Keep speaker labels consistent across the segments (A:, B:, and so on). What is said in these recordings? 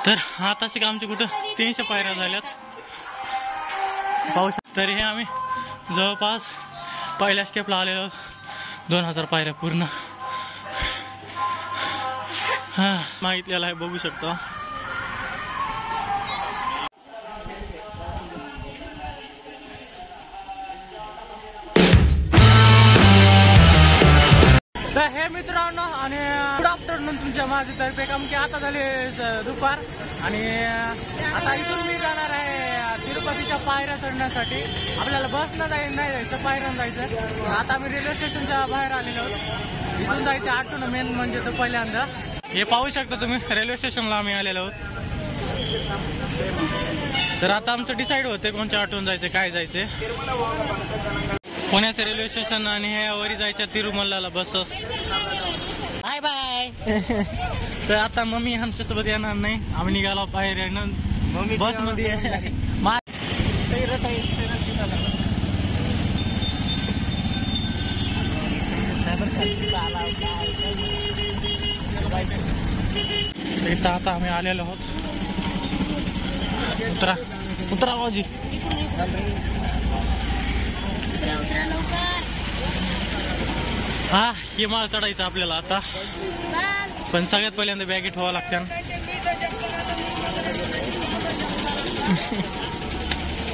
A: तर आताशी आमचे कुठं 300 पायऱ्या झाल्यात पाहू शकतो. तरी हे आम्ही जवळपास पहिल्या स्टेपला आलेलो आहोत. 2000 पायऱ्या पूर्ण मागितलेला आहे, बघू शकतो. तर हे मित्रांनो आणि गुड आफ्टरनून तुमच्या माझ्यातर्फे काम की आता झाले दुपार आणि आता इथून मी जाणार आहे तिरुपतीच्या पायऱ्या चढण्यासाठी. आपल्याला बसनं नाही जायचं, पायऱ्यानं जायचं. आता आम्ही रेल्वे स्टेशनच्या बाहेर आलेलो आहोत. इथून जायचं ऑटोनं मेन म्हणजे तर पहिल्यांदा. हे पाहू शकता तुम्ही, रेल्वे स्टेशनला आम्ही आलेलो आहोत. तर आता आमचं डिसाईड होते कोणत्या ऑटोन जायचं, काय जायचंय. पुण्याचं रेल्वे स्टेशन आणि हे वरी जायच्या तिरुमलाला बसस. Bye bye. तर आता मम्मी आमच्यासोबत येणार नाही, आम्ही निघालो पायऱ्यानं बस मध्ये. आता आम्ही आलेलो आहोत. उतरा उतरा बाजी. हा हिमालय चढायचं आपल्याला आता, पण सगळ्यात पहिल्यांदा बॅगेत ठेवावं लागतं.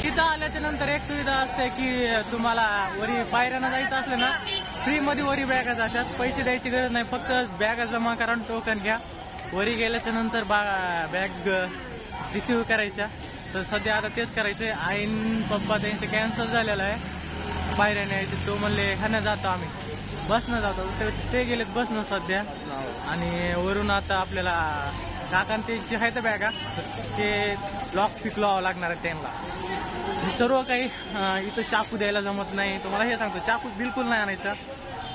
A: तिथं आल्याच्या नंतर एक सुविधा असते की तुम्हाला वरी पायऱ्यानं जायचं असलं ना, फ्री मध्ये वरी बॅगा जातात. पैसे द्यायची गरज नाही, फक्त बॅगा जमा करा, टोकन घ्या. वरी गेल्याच्या नंतर बॅग रिसिव्ह करायच्या. तर सध्या आता तेच करायचंय. आईन पप्पा त्यांचे कॅन्सल झालेलं आहे पायऱ्याने यायचे. तो म्हणले ह्यानं जातो, आम्ही बसनं जातो. ते गेलेत बसनं सध्या. आणि वरून आता आपल्याला काकान त्यांची आहेत बॅगा, ते लॉक फिक लावावं लागणार आहे त्यांना. सर्व काही इथं चाकू द्यायला जमत नाही. तुम्हाला हे सांगतो, चाकू बिलकुल नाही आणायचा.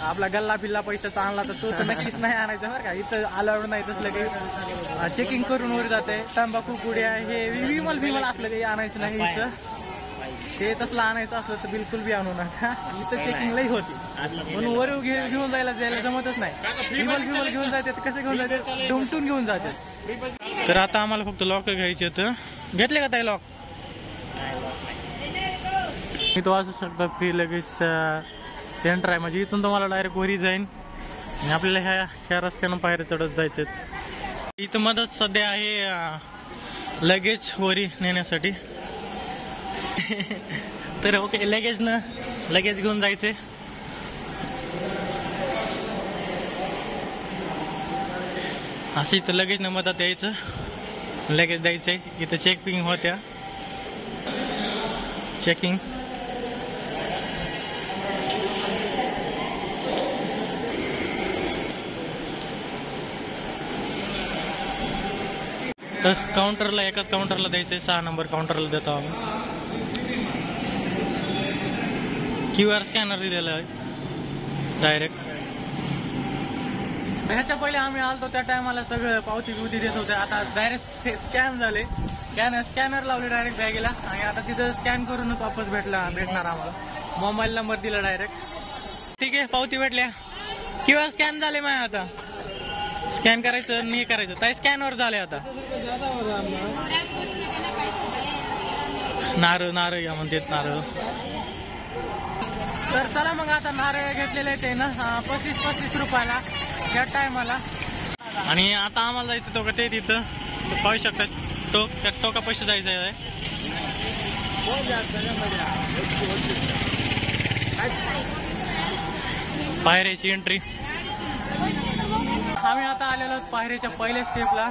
A: आपला गल्ला बिल्ला पैशाचा आणला तर तो तर नक्कीच नाही आणायचा बरं का. इथं अलाउड नाही तसलं काही. चेकिंग करून वर जाते. तंबाखू पुड्या हे विमल असलं काही आणायचं नाही इथं. ते तसलं आणायचं असलं तर बिलकुल बी आणू नका. इथं चेकिंग लई होती म्हणून वर घेऊन जायला जमतच नाही. विमल घेऊन जाते, कसे घेऊन जाते, डुमटून घेऊन जाते. तर आता आम्हाला फक्त लॉक घ्यायचे होतं. घेतले का ताई लॉक? मी तो असू शकता फ्री लगेच सेंटर आहे, म्हणजे इथून तुम्हाला डायरेक्ट वरी जाईन आणि आपल्याला ह्या रस्त्यानं पायऱ्या चढत जायचं. इथं मदत सध्या आहे लगेज वरी नेण्यासाठी. तर ओके, लगेज घेऊन जायचे. असं इथं लगेज न मदत यायचं, लगेज द्यायचंय. इथं चेकिंग होत्या, चेकिंग. तर काउंटरला एकाच काउंटरला द्यायचंय. 6 नंबर काउंटरला देतो आम्ही. QR स्कॅनर दिलेला आहे डायरेक्ट. ह्याच्या पहिले आम्ही आलतो त्या टायमाला सगळं पावती बिवती देत होते. आता डायरेक्ट स्कॅन झाले, स्कॅनर लावले डायरेक्ट बॅगेला. आणि आता तिथं स्कॅन करूनच वापस भेटणार आम्हाला. मोबाईल नंबर दिला डायरेक्ट. ठीक आहे, पावती भेटल्या. QR स्कॅन झाले माझ्या. आता स्कॅन करायचं नाही करायचं ताई, स्कॅनवर झाले. आता नारळ या म्हणतात, नारळ. तर चला मग आता नारळ घेतलेले ते ना 25 रुपयाला या टायमाला. आणि आता आम्हाला जायचं तो का ते तिथं पाहू शकता, त्या टोका पैसे जायचं आहे. पायऱ्याची एंट्री. आम्ही आता आलेलो पायऱ्याच्या पहिल्या स्टेपला.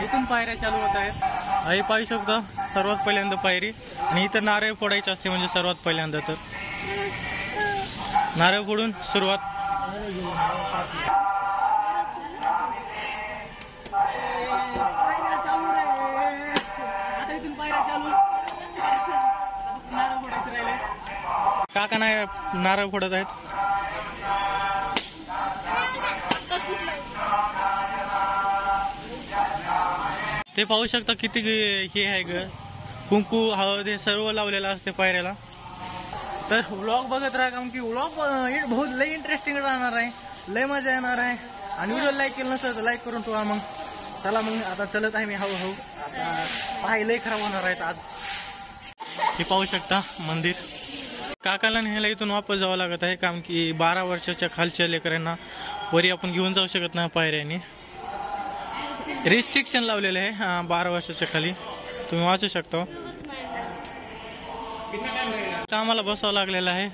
A: इथून पायऱ्या चालू होत आहेत. आई पाहू शकतो सर्वात पहिल्यांदा पायरी. आणि इथं नारळ फोडायचं असते, म्हणजे सर्वात पहिल्यांदा तर नारळ फोडून सुरुवात. काका नाही नारळ फोडत आहेत. ते पाहू शकता किती हे आहे ग, कुंकू हळद हे सर्व लावलेलं असते पायऱ्याला. तर व्लॉग बघत राहा, कारण की व्लॉग बहुत लय इंटरेस्टिंग राहणार आहे, लय मजा येणार आहे. आणि व्हिडिओ लाईक केलं नसेल तर लाईक करून ठेवा. मग चला मग आता चलत आहे मी हळूहळू. आता पाहिलंय खराब होणार आहेत आज. हे पाहू शकता मंदिर. काकाला न्यायला इथून वापस जावं लागत आहे, कारण की 12 वर्षाच्या खालच्या लेकरांना वरी आपण घेऊन जाऊ शकत नाही पायऱ्याने. रिस्ट्रिक्शन लावलेले आहे 12 वर्षाच्या खाली, तुम्ही वाचू शकता. आम्हाला बसावं लागलेलं आहे,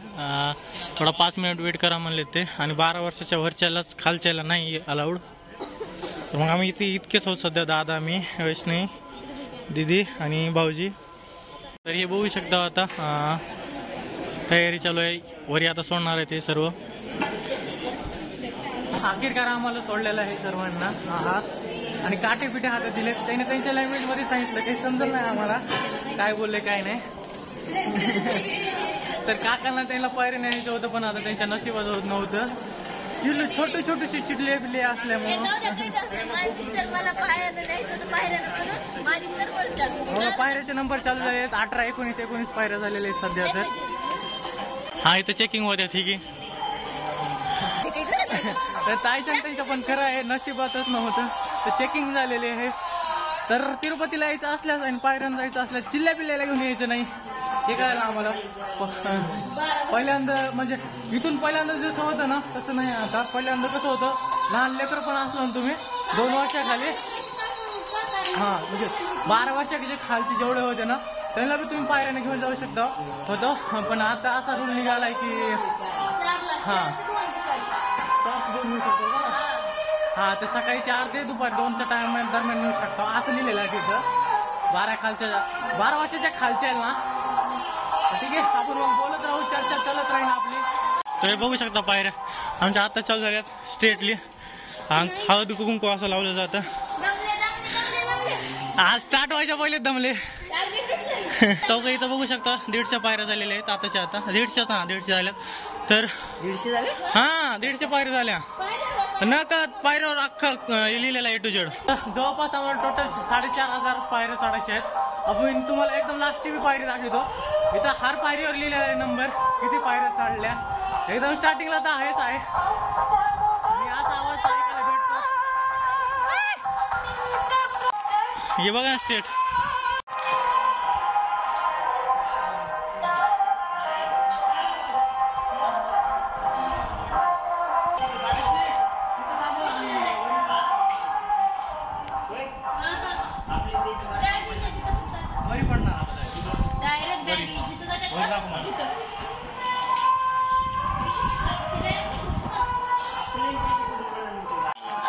A: थोडा 5 मिनिट वेट करा म्हणले ते. आणि 12 वर्षाच्या वरच्यालाच खालच्याला नाही अलाउड. तर मग आम्ही इथे इतकेच होत सध्या, दादा, मी, वैष्णवी, दीदी आणि भाऊजी. तर हे बघू शकता आता तयारी चालू आहे. वरी आता सोडणार आहे ते सर्व. अखेरकार आम्हाला सोडलेलं आहे सर्वांना हात आणि काटे पिठे हातात दिले. त्याने त्यांच्या लँग्वेज मध्ये सांगितलं, काही समजलं नाही आम्हाला काय बोलले काय नाही. तर काकांना त्यांना पायरी न्यायचं होतं, पण आता त्यांच्या नशिबात होत नव्हतं. छोटी छोटीशी चिडले बिडले असल्यामुळे पायऱ्याचे नंबर चालू झाले आहेत. 18, 19 पायऱ्या झालेल्या आहेत सध्या. तर हा इथं चेकिंग होत्या. ठीक आहे. तर ताईच्या त्यांच्या पण खरं आहे, नशिबातच नव्हतं तर चेकिंग झालेले आहे. तर तिरुपतीला यायचं असल्यास आणि पायऱ्यानं जायचं असल्यास चिल्ल्या पिल्ल्याला घेऊन यायचं नाही, हे कळायला आम्हाला. पहिल्यांदा म्हणजे इथून पहिल्यांदा जसं होतं ना तसं नाही. आता पहिल्यांदा कसं होतं, लहान लेकर पण असलो ना तुम्ही 2 वर्षाखाली, म्हणजे 12 वर्षाचे खालचे जेवढे होते ना त्यांना बी तुम्ही पायऱ्याने घेऊन जाऊ शकता होतं. पण आता असा रूल निघालाय की तर सकाळी 4 ते दुपारी 2च्या टाइम दरम्यान नेऊ शकतो असं लिहिलेलं आहे तिथं. 12 वर्षाच्या खालच्या ना. ठीक आहे, आपण मग बोलत राहू, चर्चा चालत राहील आपली. तर हे बघू शकता पायऱ्या आमच्या आता चालू झाल्यात स्ट्रेटली. हळदी कुंकू असं लावलं जातं. आज स्टार्ट व्हायच्या पहिले दमले. तो काही इथं बघू शकता 150 पायऱ्या झालेल्या आहेत आताच्या आता. 150 झाल्यात. तर 150 झाले. 150 पायऱ्या झाल्या. नकद पायऱ्यावर अख्खा लिहिलेला A to Z. जवळपास आम्हाला टोटल 4500 पायऱ्या चढायच्या आहेत. आपण तुम्हाला एकदम लास्टची बी पायरी दाखवतो. इथं हर पायरीवर लिहिलेला आहे नंबर, किती पायऱ्या चढल्या. एकदम स्टार्टिंगला तर आहेच आहे. आणि असा आवाज ऐकायला भेटतो. हे बघा स्टेट.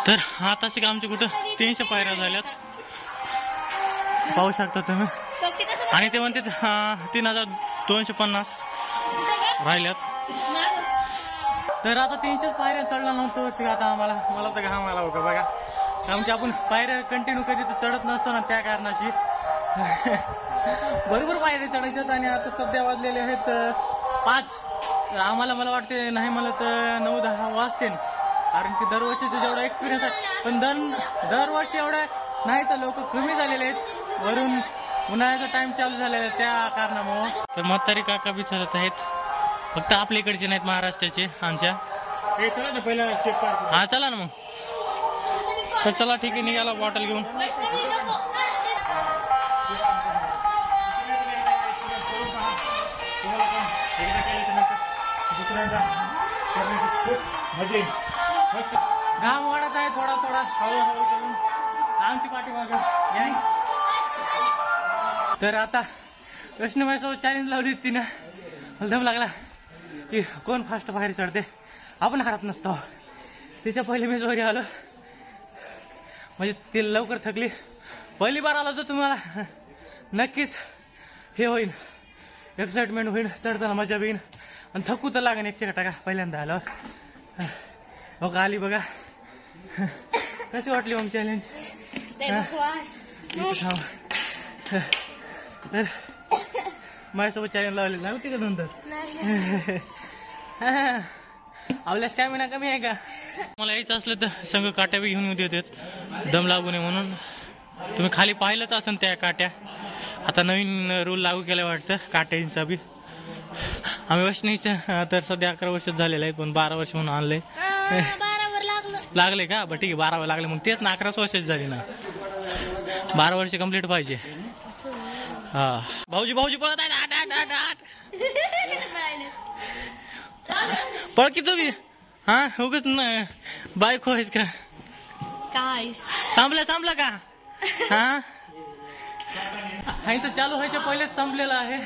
A: तर आताशी आमचे कुठं 300 पायऱ्या झाल्यात, पाहू शकता तुम्ही. आणि ते म्हणते 3250 राहिल्यात. तर आता 300 पायऱ्या चढला नव्हतं आता आम्हाला. मला तर घाम आला होता बघा. आमच्या आपण पायऱ्या कंटिन्यू कधी तर चढत नसतो ना, त्या कारणाशी भरपूर पायऱ्या चढायच्यात. आणि आता सध्या वाजलेले आहेत 5. आम्हाला मला वाटते नाही मला तर 9-10 वाजतील, कारण की दरवर्षीचा जेवढा एक्सपिरियन्स आहे. पण दरवर्षी एवढ्या नाही तर लोक कमी झालेले आहेत, वरून उन्हाळ्याचा टाइम चालू झालेला आहे त्या कारणामुळं. तर म्हातारी काका बी चालत आहेत, फक्त आपल्या इकडचे नाहीत, महाराष्ट्राचे आमच्या. चला ना पहिला स्टेप. हा चला ना मग. तर चला ठीक आहे, निघाला बॉटल घेऊन. घाम वाढत आहे थोडा थोडा, हळूहळू करून आमची पाठीमागं. तर आता वैष्णवीसोबत चॅलेंज लावली तिनं. दम लागला की कोण फास्ट बाहेर चढते. आपण हारत नसतो. तिच्या पहिले मी जोरी आलो, म्हणजे ती लवकर थकली. पहिली बार आलो तर तुम्हाला नक्कीच हे होईल, एक्साइटमेंट होईल, चढताना मजा येईल आणि थकू तर लागेल 100% पहिल्यांदा आलो. हो का आली बघा. कशी वाटली मग चॅलेंज? तर माझ्यासोबत चॅलेंज लावले नव्हती का नंतर? आपल्या स्टॅमिना कमी आहे का? मला यायचं असलं तर संघ काट्या बी घेऊन येऊ देतात दम लागू नये म्हणून. तुम्ही खाली पाहिलंच असेल त्या काट्या. आता नवीन रूल लागू केला वाटतं काट्यांचा बी. आम्ही वैष्णवीचं तर सध्या 11 वर्ष झालेलं आहे, पण 12 वर्ष म्हणून आणलंय. लागले का? बरं ठीक आहे, 12 लागले मग तेच ना, 11 वर्षाची झाली ना. 12 वर्ष कंप्लीट पाहिजे. हा भाऊजी भाऊजी पळत आहे. पळ की तुम्ही. हा उगच बाईक होईस का
B: काय
A: संपलं का. हा ह्यांचं चालू व्हायच्या पहिलेच संपलेलं आहे.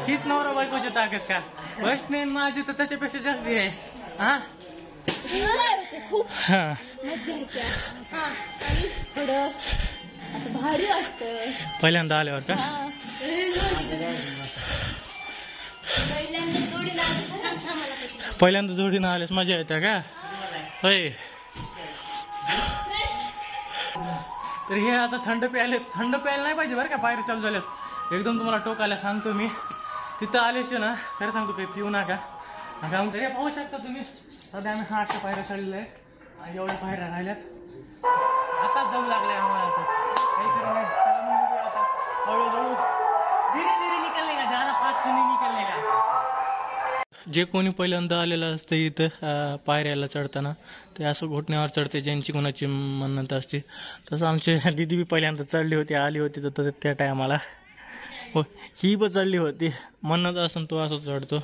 A: हीच नवरा बायकोची ताकद का. वैष्णवी माझी तर त्याच्यापेक्षा जास्त आहे. हा
B: खूप मज्जा येते. आणि थोडं असं भारी वाटतं
A: पहिल्यांदा आल्यावर का. पहिल्यांदा जोडीनं आल्यास मजा येते का. होय तर हे आता थंड प्यायला नाही पाहिजे बरं का. पायरी चालू झाल्यास एकदम तुम्हाला टोक आल्या सांगतो मी. तिथं आल्याशी ना खरं सांगतो काही पिऊ नका. हे पाहू शकता तुम्ही. सध्या आम्ही 800 पायऱ्या चढलेल्या आहेत आणि एवढ्या पायऱ्या राहिल्यात. आताच जाऊ लागले आम्हाला. काही खरं नाही. चला मग आता हळूहळू धीरे धीरे निकलने का. ज्यादा फास्ट नाही निकलने का. जे कोणी पहिल्यांदा आलेलं असतं इथं पायऱ्याला चढताना ते असं घोटण्यावर चढते ज्यांची कोणाची मन्नत असते. तसं आमची दिदी बी पहिल्यांदा चढली होती आली होती तर त्या टायमाला हो ही पण चढली होती. मन्नत असून तो असं चढतो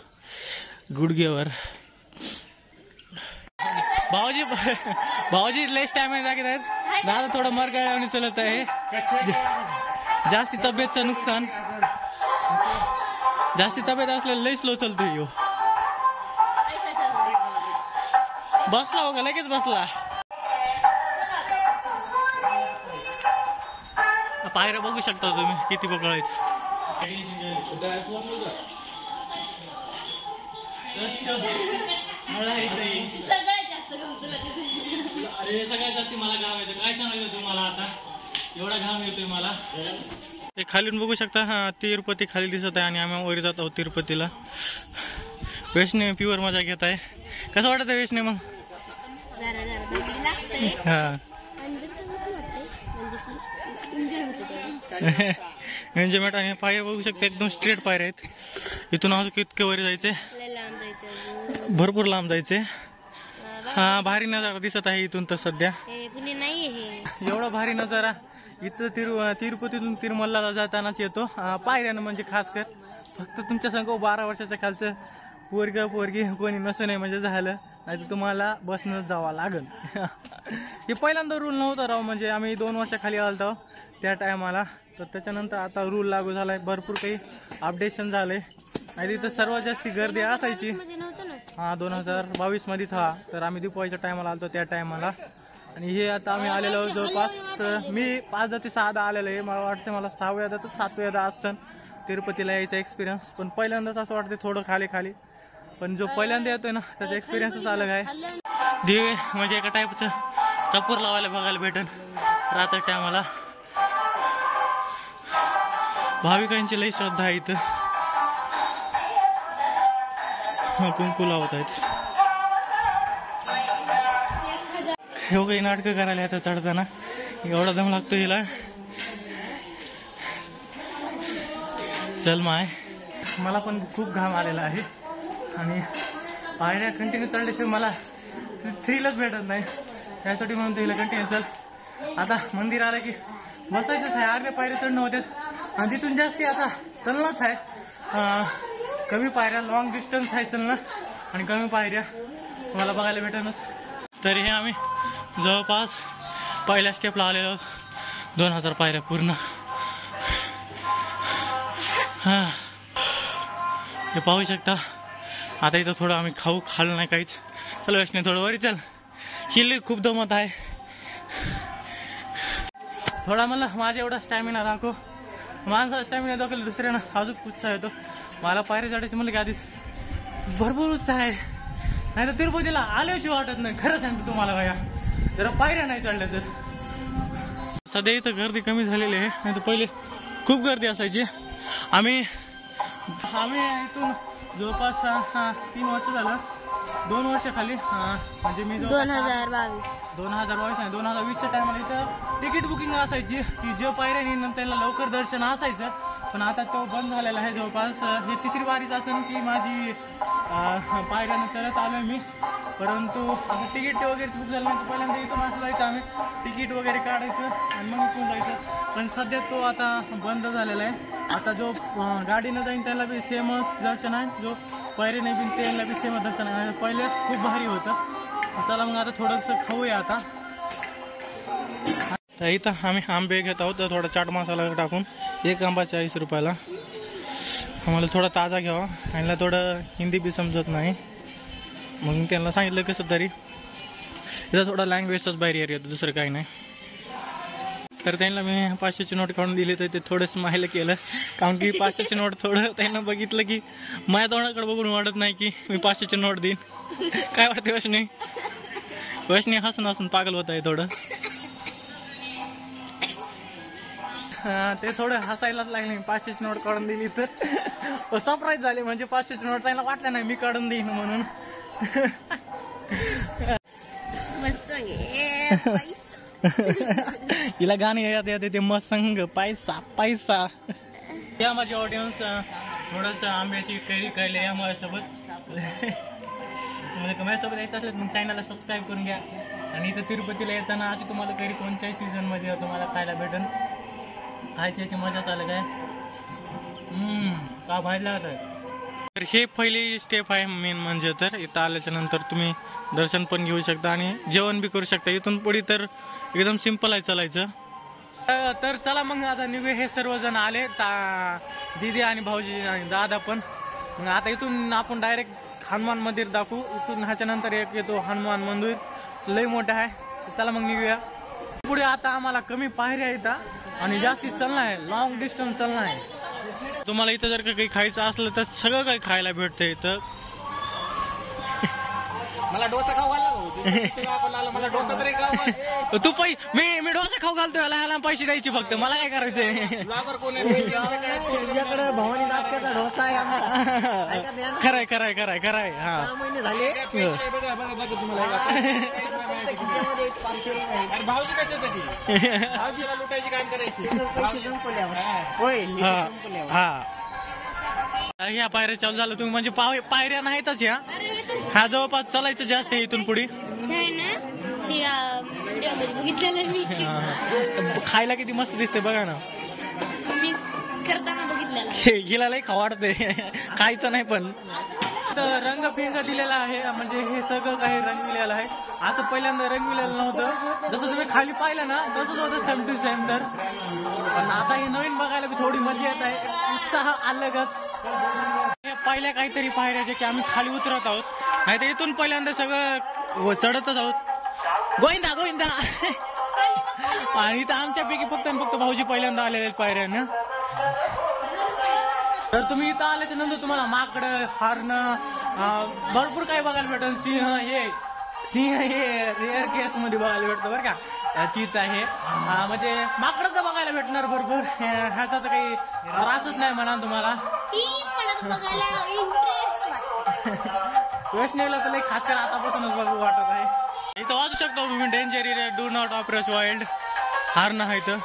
A: गुडघ्यावर. भाऊजी लेस टाइम जागेत आहेत. दादा थोडं मरगळ्याने चलत आहे. जास्ती तब्येतचं नुकसान. जास्ती तब्येत असलेलं लई स्लो चालतोय ह्यो. बसला हो का लगेच बसला. पायऱ्या बघू शकता तुम्ही किती पकडायचं. अरे सगळ्यात जास्त मला घाम येतो. काय सांगायचं तुम्हाला आता एवढा घाम येतोय मला. ते खालीून बघू शकता. हा तिरुपती खाली दिसत आहे आणि आम्ही वर जात आहोत तिरुपतीला. वैष्णवी प्युअर मजा घेत आहे. कसं वाटत आहे वैष्णवी मग. एन्जॉयमेंट आणि पायऱ्या बघू शकता एकदम स्ट्रेट पायऱ्या आहेत. इथून अजून कितके वर जायचे. भरपूर लांब जायचे. हा भारी नजारा दिसत आहे इथून तर सध्या. एवढा भारी नजारा इथं तिरुपतीतून तिरुमलाला जातानाच येतो पायऱ्यानं. म्हणजे खास कर फक्त तुमच्या संग 12 वर्षाच्या खालचं पोरगी कोणी नसं नाही म्हणजे झालं. नाही तर तुम्हाला बसनंच जावं लागल. हे पहिल्यांदा रूल नव्हता राव. म्हणजे आम्ही 2 वर्षाखाली आलतो त्या टायमाला. तर त्याच्यानंतर आता रूल लागू झालाय. भरपूर काही अपडेशन झालंय. आणि तिथं सर्वात जास्ती गर्दी असायची. हा 2022 मध्येच. हा तर आम्ही दिवाळीच्या टायमाला आलतो त्या टायमाला. आणि हे आता आम्ही आलेलो जवळपास मी 5दा ते 6दा आलेलो आहे. मला वाटतं मला 6व्या तर 7व्या असतं तिरुपतीला यायचा एक्सपिरियन्स. पण पहिल्यांदाच असं वाटतं थोडं खाली. पण जो पहिल्यांदा येतोय ना त्याचा एक्सपिरियन्सच अलग आहे. दिवे म्हणजे एका टाईपचं कपूर लावायला बघायला भेटन रात्री टायमाला. भाविकांची लई श्रद्धा आहे इथं. कुंकू लावत आहेत. हे काही नाटकं करायला आता चढताना एवढा दम लागतो हिला. चल माय मला पण खूप घाम आलेला आहे. आणि पायऱ्या कंटिन्यू चढल्याशिवाय मला थ्रिलच भेटत नाही. त्यासाठी म्हणून तिला कंटिन्यू चल. आता मंदिर आलं की बसायचंच आहे. अर्ध्या पायऱ्या चढणं होत्यात आणि तिथून जास्ती आता चलणंच आहे. कमी पायऱ्या लॉंग डिस्टन्स आहे चलणं आणि कमी पायऱ्या मला बघायला भेटणच. तरी हे आम्ही जवळपास पहिल्या स्टेपला आलेलो आहोत. 2000 पायऱ्या पूर्ण. हा हे पाहू शकता. आता इथं थोडं आम्ही खाल्लं नाही काहीच. चल वैष्णवी थोडं वरी चल. हिल खूप दमत आहे. थोडा मला माझा एवढा स्टॅमिना दाखव. माणसाचा स्टॅमिना दाखवला दुसऱ्यानं अजून उत्साह येतो. मला पायऱ्या चढायची म्हणलं की आधीच भरपूर उत्साह आहे. नाही तर तिरुपतीला आल्याशिवाय वाटत नाही. खरं सांगतो तुम्हाला भैया जरा पायऱ्या नाही चढल्या तर. सध्या इथं गर्दी कमी झालेली आहे. नाही तर पहिले खूप गर्दी असायची. आम्ही इथून जवळपास 3 वर्ष झालं. 2 वर्षाखाली म्हणजे मी
B: 2022
A: नाही 2020च्या टायमाला इथं तिकीट बुकिंग असायची की जे पायऱ्या त्यांना लवकर दर्शन असायचं पण आता तो बंद झालेला आहे जवळपास. हे तिसरी वारीच असेल की माझी पायऱ्यानं चढत आलोय मी. परंतु आता तिकीट वगैरे बुक झालं नाही, पहिल्यांदा इथून असं जायचं आम्ही, तिकीट वगैरे काढायचं आणि मग इथून जायचं. पण सध्या तो आता बंद झालेला आहे. आता जो गाडीनं जाईन त्याला बी सेमच दर्शन आहे, जो पायरीने बी त्याला बी सेमच दर्शन आहे. पहिले खूप भारी होतं. चला मग आता थोडंसं खाऊया आता. तर इथं आम्ही आंबे घेत आहोत, थोडा चाट मसाला टाकून. एक आंबा 40 रुपयाला. आम्हाला थोडा ताजा घ्यावा, आणि थोडं हिंदी बी समजत नाही, मग त्यांना सांगितलं कसं तरी. इथं थोडा लँग्वेजचाच बॅरियर येतो, दुसरं काही नाही. तर त्यांना मी 500ची नोट काढून दिली, तर ते थोडं स्माईल केलं, कारण की 500ची नोट थोडं त्यांना बघितलं की माझ्या तोंडाकडे बघून वाटत नाही की मी 500ची नोट देईन. काय वाटते वैष्णी? वैष्णी हसून हसून पागल होत आहे थोडं. ते थोडं हसायलाच लागले. 500ची नोट काढून दिली तर सरप्राईज झाले, म्हणजे 500ची नोट त्यांना वाटलं नाही मी काढून देईन म्हणून. हिला गाणी येते ते मसंग पैसा पैसा. या माझी ऑडियन्स थोडस आंब्याची कैरी खायला या माझ्यासोबत. माझ्यासोबत यायचं असेल मग चॅनलला सबस्क्राईब करून घ्या. आणि इथं तिरुपतीला येताना अशी तुम्हाला कैरी कोणत्याही सीझन मध्ये तुम्हाला खायला भेटेल. खायची याची मजा चालू काय का बाहेर लागत आहे. तर हे पहिली स्टेप आहे मेन म्हणजे. तर इथं आल्याच्या नंतर तुम्ही दर्शन पण घेऊ शकता आणि जेवण बी करू शकता. इथून पुढे तर एकदम सिंपल आहे चालायचं. तर चला मग आता निघू. हे सर्वजण आले, दीदी आणि भाऊजी आणि दादा पण. मग आता इथून आपण डायरेक्ट हनुमान मंदिर दाखवू. इथून ह्याच्यानंतर एक येतो हनुमान मंदिर, लय मोठं आहे. चला मग निघूया पुढे. आता आम्हाला कमी पायऱ्या येतात आणि जास्तीत चालणं आहे, लॉंग डिस्टन्स चालणं आहे. तुम्हाला इथं जर का काही खायचं असलं तर सगळं काही खायला भेटतं इथं.
C: मला डोसा खाऊ घालला मला डोसा तरी खाऊ.
A: तू मी डोसा खाऊ घालतोय, ह्याला पैसे द्यायचे फक्त, मला काय करायचंय.
C: तुझ्याकडे भवानी नाटकाचा डोसा आहे.
A: खरंय खरंय खरंय खरंय. हा
C: 6 महिने झाले. बघा बघा बघा तुम्हाला खिशामध्ये 500 रुपये. भाऊजी कशासाठी? भाऊजीला लुटायची काम करायची. पैसे संपल्यावर होय.
A: हा ह्या पायऱ्या चालू झालं तुम्ही, म्हणजे पायऱ्या नाहीतच ह्या. हा जवळपास चालायचं जास्त आहे इथून पुढे. खायला किती मस्त दिसते बघा ना. गेला लय खावाडते, खायचं नाही. पण रंग पिंग दिलेला आहे, म्हणजे हे सगळं काही रंगविलेलं आहे. असं पहिल्यांदा रंगविलेलं नव्हतं. जसं तुम्ही खाली पाहिलं ना तसंच होतं सेम टू सेम. तर पण आता हे नवीन बघायला बी थोडी मजा येत आहे, उत्साह अलगच. पहिल्या काहीतरी पायऱ्या जे की आम्ही खाली उतरत आहोत, नाही तर इथून पहिल्यांदा सगळं चढतच आहोत. गोविंदा गोविंदा. आणि इथं आमच्यापैकी फक्त भाऊजी पहिल्यांदा आलेले पायऱ्यानं. तर तुम्ही इथं आल्याच्या नंतर तुम्हाला माकडं, हरणं, भरपूर काही बघायला भेटेल. सिंह हे रेअर केस मध्ये बघायला भेटतं बरं का. चिता हे म्हणजे माकडं बघायला भेटणार भरपूर. ह्याचा तर काही त्रासच नाही म्हणा तुम्हाला. वैष्णवीला तर लई खास कर आतापासूनच बघू वाटत आहे. इथं वाचू शकता तुम्ही, danger area, do not approach wild. हरणं आहे इथं.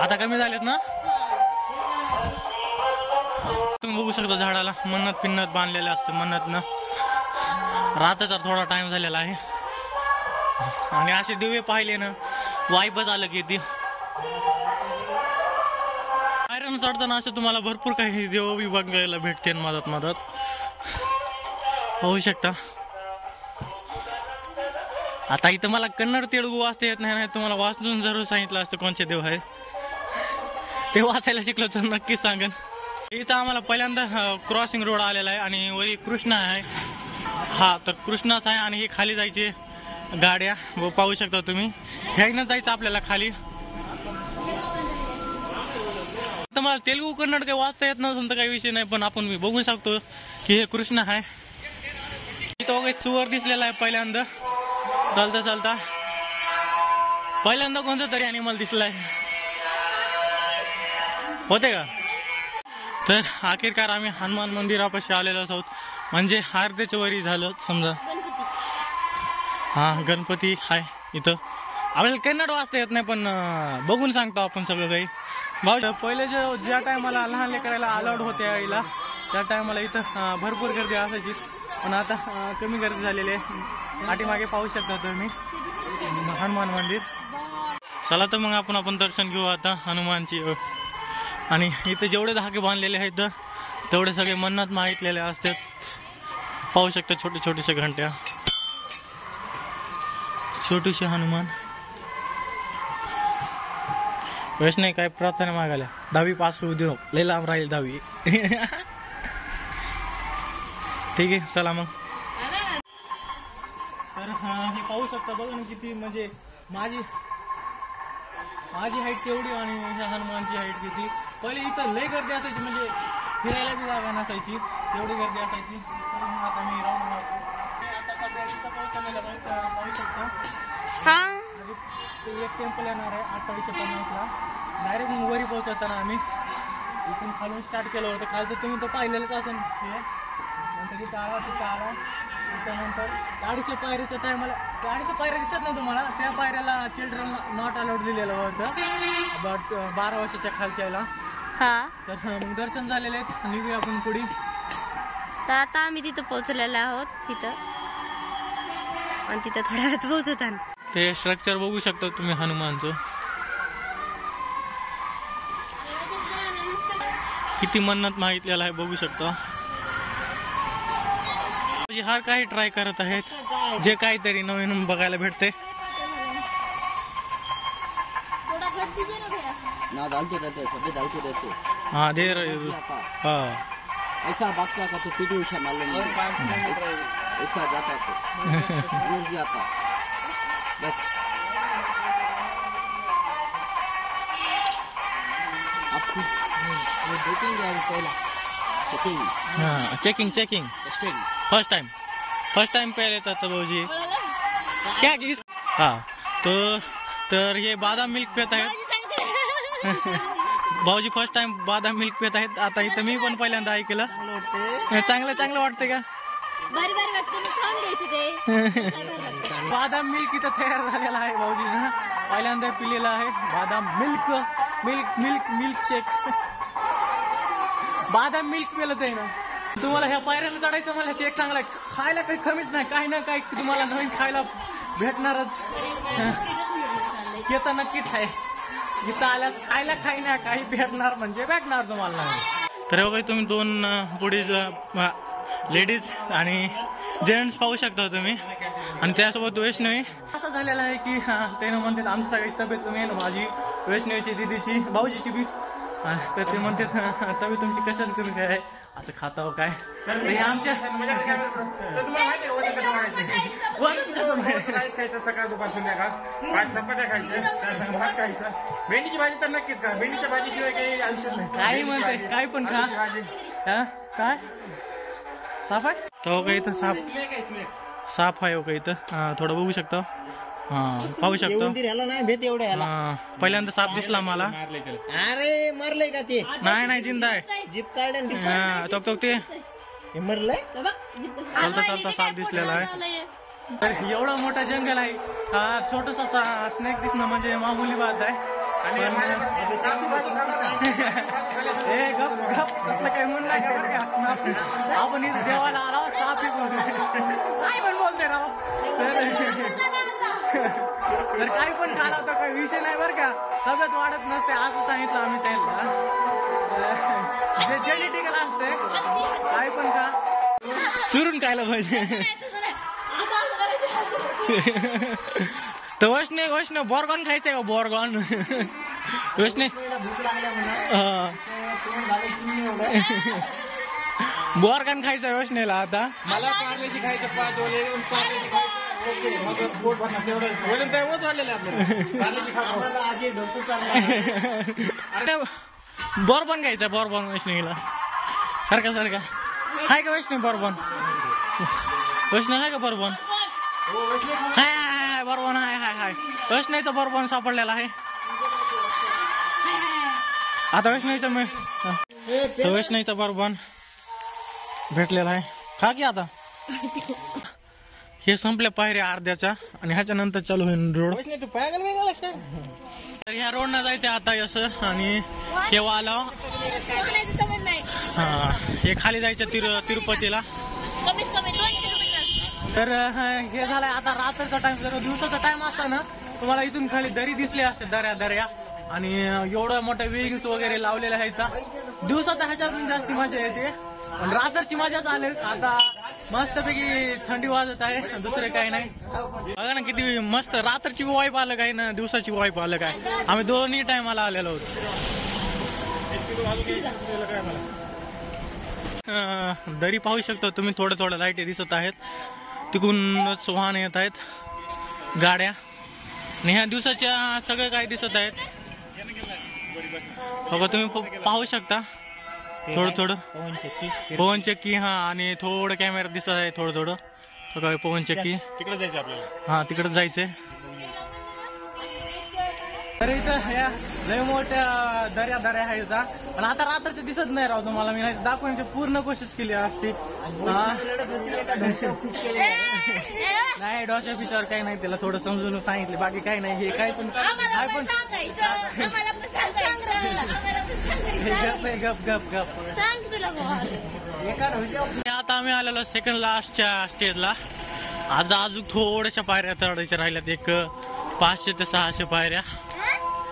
A: आता कमी झालेत ना. तुम्ही बघू शकता झाडाला मन्नत पिन्नत बांधलेलं असतं. मन्नतनं रात्रीचा थोडा टाइम झालेला आहे आणि असे दिवे पाहिले ना वाईबच आलं की ती. पायऱ्यानं चढताना असं तुम्हाला भरपूर काही देव बी बघायला भेटते मदत होऊ शकता. आता इथं मला कन्नड तेलुगू वाचता येत नाही, तुम्हाला वाचून जरूर सांगितलं असतं कोणते देव आहे ते. वाचायला शिकलो तर नक्कीच सांगेन. इथं आम्हाला पहिल्यांदा क्रॉसिंग रोड आलेला आहे आणि वरी कृष्णा आहे. हा तर कृष्णाच आहे आणि हे खाली जायचे गाड्या पाहू शकता तुम्ही. ह्यानं जायचं आपल्याला खाली. तर मला तेलुगू कन्नड काही वाचता येत नसेल तर काही विषय नाही, पण आपण मी बघू शकतो की हे कृष्ण आहे. इथं वगैरे सुवर दिसलेला आहे पहिल्यांदा चालता. पहिल्यांदा कोणतं तरी अॅनिमल दिसलाय होते का. तर अखेरकार आम्ही हनुमान मंदिरापाशी आलेलो आहोत, म्हणजे अर्ध्याच्या वरी झालं समजा. हा गणपती आहे इथं आपल्याला कन्नड वाचता येत नाही पण बघून सांगतो आपण सगळं काही. भाऊ पहिले ज्या टायमाला लहान लेकरायला अलाउड होते यायला त्या टायमाला इथं भरपूर गर्दी असायची, पण आता कमी गर्दी झालेली आहे. पाठीमागे पाहू शकता तुम्ही हनुमान मंदिर. चला तर मग आपण दर्शन घेऊ आता हनुमानची. आणि इथे जेवढे धागे बांधलेले आहेत तेवढे सगळे मन्नत मागितलेले असतात. पाहू शकता छोटे छोटेसे घंट्या, छोटीशी हनुमान. वेश नाही काय प्रार्थना मागायला 10वी पास होऊ देऊ, लय लांब राहील 10वी. ठीक आहे चला मग. तर हे पाहू शकता बघा ना किती म्हणजे माझी हाईट केवढी आणि हनुमानची हाईट किती. पहिले इथं लय गर्दी असायची, म्हणजे फिरायला बी जागा नसायची, एवढी गर्दी असायची. आता मी राऊंड मारतो. आता सध्या इथं पाहू शकता एक टेम्पल येणार आहे 2850ला. डायरेक्ट मग वरी पोहोचताना आम्ही इथून खालून स्टार्ट केलं होतं. खालचं तुम्ही तर पाहिलेलंच असेल. नंतर तिथं आला त्याच्यानंतर 250 पायरीच्या टायमाला 250 पायऱ्या दिसतात ना तुम्हाला, त्या पायऱ्याला चिल्ड्रन नॉट अलाउड दिलेलं होतं बट 12 वर्षाच्या खालच्याला. तर मग दर्शन झालेले आहेत. निघूया आपण पुढे.
B: तर आता आम्ही तिथं पोहोचलेलो आहोत तिथं, आणि तिथं थोड्या वेळात पोहोचत आहे.
A: ते स्ट्रक्चर बघू शकता तुम्ही हनुमानचं. किती मन्नत मागितलेला आहे बघू शकता. हर काही ट्राय करत आहेत, जे काहीतरी नवीन बघायला भेटते. हाँ दे रहे हाँ
C: ऐसा भागता का तो पीटी उषा मालूम ऐसा जाता तो एनर्जी आता बस. आपको देखेंगे अभी पहला
A: चेकिंग फर्स्ट टाइम पहले था भाऊजी क्या किस. हाँ तर हे बादाम मिल्क पित आहेत भाऊजी. फर्स्ट टाइम बादाम मिल्क पित आहेत. आता इथं मी पण पहिल्यांदा ऐकलं. चांगलं वाटते का? बादाम मिल्क इथं तयार झालेला आहे भाऊजी ना, पहिल्यांदा पिलेला आहे बादाम मिल्क शेक. बादाम मिल्क पिलं आहे ना. तुम्हाला ह्या पायऱ्याला चढायचं मला शेक चांगला खायला काही कमीच नाही, काही ना काही तुम्हाला नवीन खायला भेटणारच. हे तर नक्कीच आहे. इथं आल्यास खायला काही ना काही भेटणार म्हणजे भेटणार तुम्हाला. तर बघा तुम्ही दोन पुढे लेडीज आणि जेंट्स पाहू शकता तुम्ही, आणि त्यासोबत वैष्णवी. असं झालेलं आहे की त्यानं म्हणतात आमची सगळी तब्येत कमी आहे, माझी वैष्णवीची दिदीची भाऊजीची बी. तर ते म्हणतात तब्येत तुमची कशाला कमी काय आहे असं खाता हो काय. आमच्या
C: राईस खायचं सकाळ दुपार संध्याकाळ, 5 चपात्या खायच्या, भात खायचा, भेंडीची भाजी तर नक्कीच खा. भेंडीच्या भाजीशिवाय काही आयुष्यात नाही.
A: काही म्हणते काही पण खा. काय साफ आहे तो का इथं साफ आहे का इथं थोडं बघू शकता. पाहू शकतो.
C: नाही भेट एवढ्या
A: पहिल्यांदा साप दिसला मला.
C: अरे मरलंय का ते?
A: नाही जिंदा आहे.
C: जीप काढलं
A: तो ते
C: मरलंय.
A: चालता साप दिसलेला आहे. एवढा मोठा जंगल आहे. छोटासा स्नेक दिसणं म्हणजे मामूली बात आहे. आणि हे गप तसलं काही म्हणलं का बरं का. आपण इथं देवाला आला साप काय पण बोलते राव. तर काही पण खाला तर काही विषय नाही बरं का. तब्येत वाढत नसते असं सांगितलं आम्ही त्यांना. जे जेनेटिकल असते काही पण खा. चुरून खायला पाहिजे. तर वैष्णव बॉर्गॉन खायचंय का बॉर्गॉन. वैष्णव बॉर्गॉन खायचंय वैष्णवला. आता
C: मला पार्लेजी खायचं 5 ओले पार्लेजी खायचं मग पोट भरणार तेवढं बोलून काय होत वाढलेलं आपल्याला. पार्लेजी खा आम्हाला आजी डोसा चालला.
A: बॉर्बन घ्यायचा बॉर्बन वैष्णवीला. सारखा हाय का वैष्णव बॉर्बन. वैष्णव आहे का बॉर्बन. हाय बॉर्बन हाय वैष्णवीचा बॉर्बन सापडलेला आहे. आता वैष्णवीचा बॉर्बन भेटलेला आहे. खा की आता हे संपल्या पायऱ्या अर्ध्याच्या आणि ह्याच्या नंतर चालू होईल रोड.
C: तू पायागल वेगळास का?
A: तर ह्या रोडनं जायचं आता असं आणि हे वाला हे खाली जायचं तिरुपतीला. तर हे झालंय आता रात्रीचा टाइम. जर दिवसाचा टाइम असता ना तुम्हाला इथून खाली दरी दिसली असते, दऱ्या आणि एवढं मोठं विंग्स वगैरे लावलेले आहेत. दिवसात ह्याच्यातून जास्ती मजा येते पण रात्रीची मजाच आली. आता मस्तपैकी थंडी वाजत आहे, दुसरे काही नाही. बघा ना किती मस्त रात्रीची वाईप आलं काय ना दिवसाची वाईप आलं काय. आम्ही दोन्ही टायमाला आलेलो आहोत. दरी पाहू शकतो तुम्ही, थोड्या लाईटी दिसत आहेत. तिकडूनच वाहन येत आहेत गाड्या आणि ह्या दिवसाच्या सगळं काय दिसत आहेत. बघा तुम्ही पाहू शकता थोडं पवन चक्की. हा आणि थोडं कॅमेरा दिसत आहे थोडं सगळं पवन चक्की.
C: तिकडे जायचं आपल्याला.
A: हा तिकडे जायचंय. तर इथं ह्या लय मोठ्या दऱ्या आहेत पण आता रात्रीचं दिसत नाही राव तुम्हाला. मी दाखवण्याची पूर्ण कोशिश केली असती. नाही डॉशा पिशावर काही नाही, त्याला थोडं समजून सांगितले, बाकी काही नाही. हे काय पण गप. आता आम्ही आलेलो सेकंड लास्टच्या स्टेजला. आज अजून थोड्याशा पायऱ्या चढायच्या राहिल्यात, एक 500 ते 600 पायऱ्या.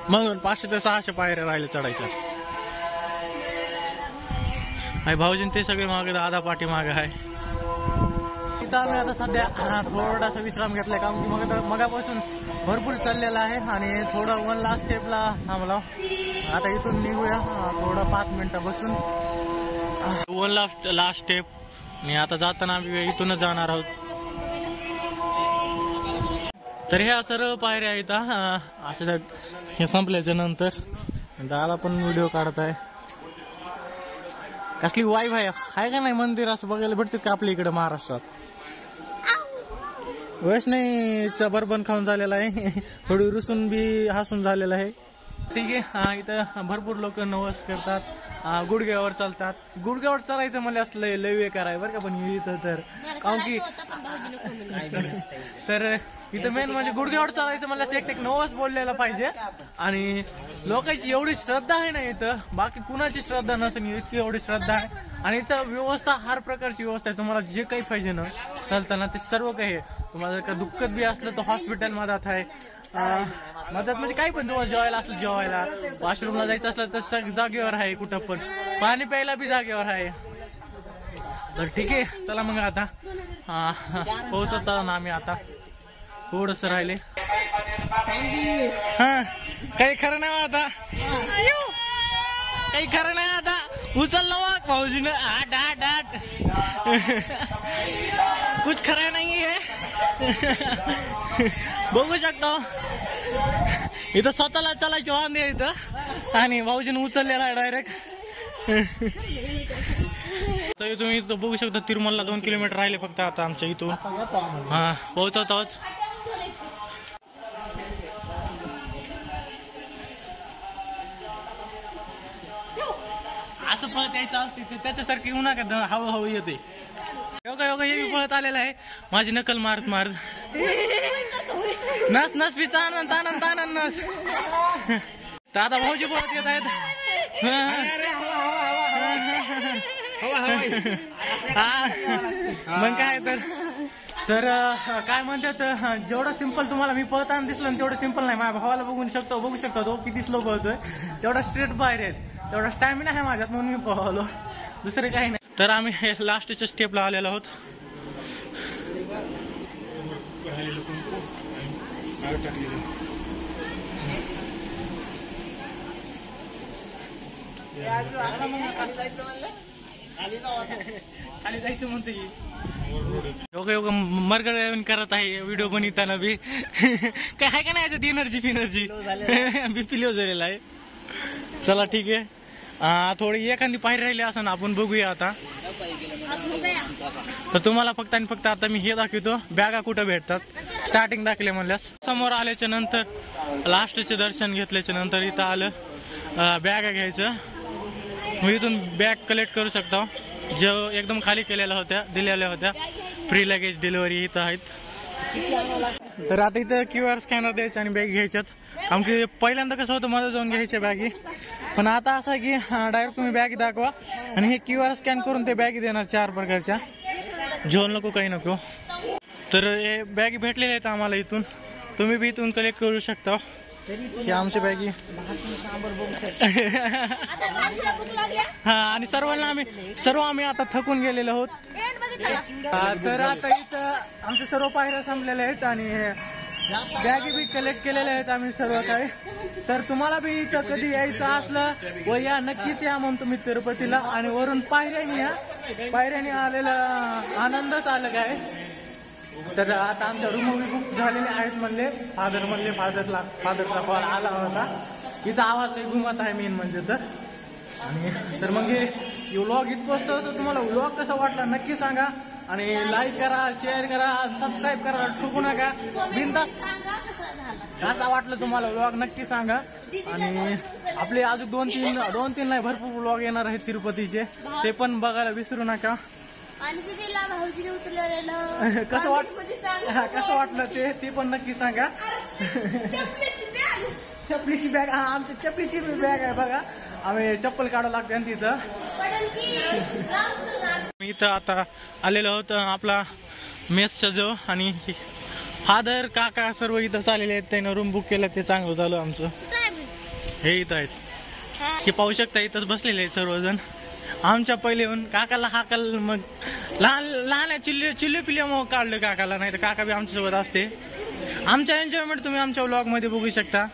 A: म्हणून 500 ते 600 पायऱ्या राहिल्या चढायच्या. भाऊजीन ते सगळे मागे, दादा पाठी मागे आहे. इथं आम्ही आता सध्या थोडासा विश्राम घेतलाय, कारण की मगापासून भरपूर चाललेला आहे आणि थोडं वन लास्ट स्टेपला थांबला. आता इथून निघूया थोडं 5 मिनिटं बसून. वन लास्ट स्टेप आणि आता जाताना आम्ही इथूनच जाणार आहोत. तर ह्या सर्व पायऱ्या आहेत अशा. हे संपल्याच्या नंतर दादा पण व्हिडिओ काढत आहे. कसली वाईब आहे का नाही मंदिर असं बघायला भेटते का आपल्या इकडे महाराष्ट्रात. वैष्णवीचा बरबन खाऊन झालेला आहे, थोडी रुसून बी हसून झालेला आहे. ठीक आहे. इथं भरपूर लोक नवस करतात, गुडघ्यावर चालतात. गुडघ्यावर चालायचं मला असलं लय बेकार आहे बरं का. पण इथं तर कारण की तर इथं मेन म्हणजे गुडघ्यावर चालायचं मला एक नवस बोललेला पाहिजे. आणि लोकांची एवढी श्रद्धा आहे ना इथं, बाकी कुणाची श्रद्धा नसेल इतकी एवढी श्रद्धा आहे. आणि इथं व्यवस्था हर प्रकारची व्यवस्था आहे. तुम्हाला जे काही पाहिजे ना चालताना ते सर्व काही आहे. तुम्हाला जर का दुःखत बी असलं तर हॉस्पिटल मदत आहे. मदत म्हणजे काही पण, तुम्हाला जेवायला असलं जेवायला, वॉशरूमला जायचं असलं तर जागेवर आहे, कुठं पण पाणी प्यायला बी जागेवर आहे. तर ठीक आहे चला मग आता पोहोचत आम्ही. आता थोडस राहिले. हा काही खरं नाही आता, काही खरं नाही आता. उचललं मग भाऊजीनं आठ कुछ खरं नाहीये. बघू शकतो इथं स्वतःला चालायची वांदे इथं आणि भाऊजीने उचललेला आहे डायरेक्ट. तर तुम्ही इथं बघू शकता तिरुमलला 2 किलोमीटर राहिले फक्त आता आमच्या इथून. हा पोहोचत आहोत. असं पळत यायचं असते त्याच्यासारखी येऊ नका, हळूहळू येते. योगा हे बी पळत आलेला आहे माझी नकल मारत नस बी तानन नस. तर आता भाऊजी पळत येत आहेत. मग काय तर काय म्हणतात, जेवढं सिंपल तुम्हाला मी पळताना दिसलं तेवढं सिंपल नाही. माझ्या भावाला बघू शकतो तो किती स्लो पळतोय. तेवढा स्ट्रेट बाहेर आहेत, तेवढा स्टॅमिना आहे माझ्यात म्हणून मी पळवलो, दुसरे काही नाही. तर आम्ही लास्टच्या स्टेपला आलेलो आहोत. खाली जायचं म्हणते की योगा मरगड करत आहे व्हिडिओ बनवताना बी. काय आहे का नाही याच्यात एनर्जी बीपी लो झालेला आहे. चला ठीक आहे. थोडी एखादी पायरी राहिली असं ना आपण बघूया आता. तर तुम्हाला फक्त आणि फक्त आता मी हे दाखवतो बॅगा कुठं भेटतात. स्टार्टिंग दाखवले म्हणल्यास समोर आल्याच्या नंतर लास्टचे दर्शन घेतल्याच्या नंतर इथं आलं बॅगा घ्यायचं. मग इथून बॅग कलेक्ट करू शकता. जो एकदम खाली केलेल्या होत्या, दिलेल्या होत्या. फ्री लगेज डिलिव्हरी इथं आहेत. तर आता इथं QR स्कॅनर द्यायचं आणि बॅग घ्यायच्यात. आमची पहिल्यांदा कसं होतं मध्ये जाऊन घ्यायच्या बॅगी, पण आता असं आहे की डायरेक्ट तुम्ही बॅग दाखवा आणि हे QR स्कॅन करून ते बॅगी देणार 4 प्रकारच्या. झोल नको काही नको. तर हे बॅगी भेटलेले आहेत आम्हाला इथून, तुम्ही बी इथून कलेक्ट करू शकता. ही आमची बॅगी. हा आणि सर्व आम्ही आता थकून गेलेलो आहोत. तर आता इथं आमचे सर्व पायऱ्या संपलेल्या आहेत आणि बॅगी बी कलेक्ट केलेल्या आहेत आम्ही सर्व काही. तर तुम्हाला बी इथं कधी यायचं असलं व या नक्कीच या म्हणून तुम्ही तिरुपतीला. आणि वरून पायऱ्याने आलेला आनंदच आलं काय. तर आता आमच्या रूम बी बुक झालेले आहेत म्हणले. फादरचा कॉल आला होता. इथं आवाज लई घुमत आहे मेन म्हणजे. तर मग हे व्लॉग इथपोस्ट होतं. तुम्हाला व्लॉग कसा वाटला नक्की सांगा आणि लाईक करा, शेअर करा, सबस्क्राईब करा, ठोकू नका. बिनधास्त कसा वाटलं तुम्हाला व्लॉग नक्की सांगा. आणि आपले अजून दोन तीन नाही भरपूर व्लॉग येणार आहेत तिरुपतीचे, ते पण बघायला विसरू नका.
B: आणि तिला भाऊजीने उचललेलं
A: कसं वाटलं ते पण नक्की सांगा. चपलीची बॅग, हा आमची चपलीची बॅग आहे बघा. आम्ही चप्पल काढावं लागते तिथं. इथं आता आलेलो आहोत आपला मेसचा जो, आणि फादर काका सर्व इथं चाललेले आहेत. त्यानं रूम बुक केलं, ते चांगलं झालं आमचं. हे इथं आहेत, हे पाहू शकता इथंच बसलेले आहेत सर्वजण. आमच्या पहिले येऊन काकाला हाकल, मग लहान चिल्ले पिल्ले मग काढलं काकाला, नाही तर काका बी आमच्यासोबत असते. आमच्या एन्जॉयमेंट तुम्ही आमच्या व्लॉग मध्ये बघू शकता.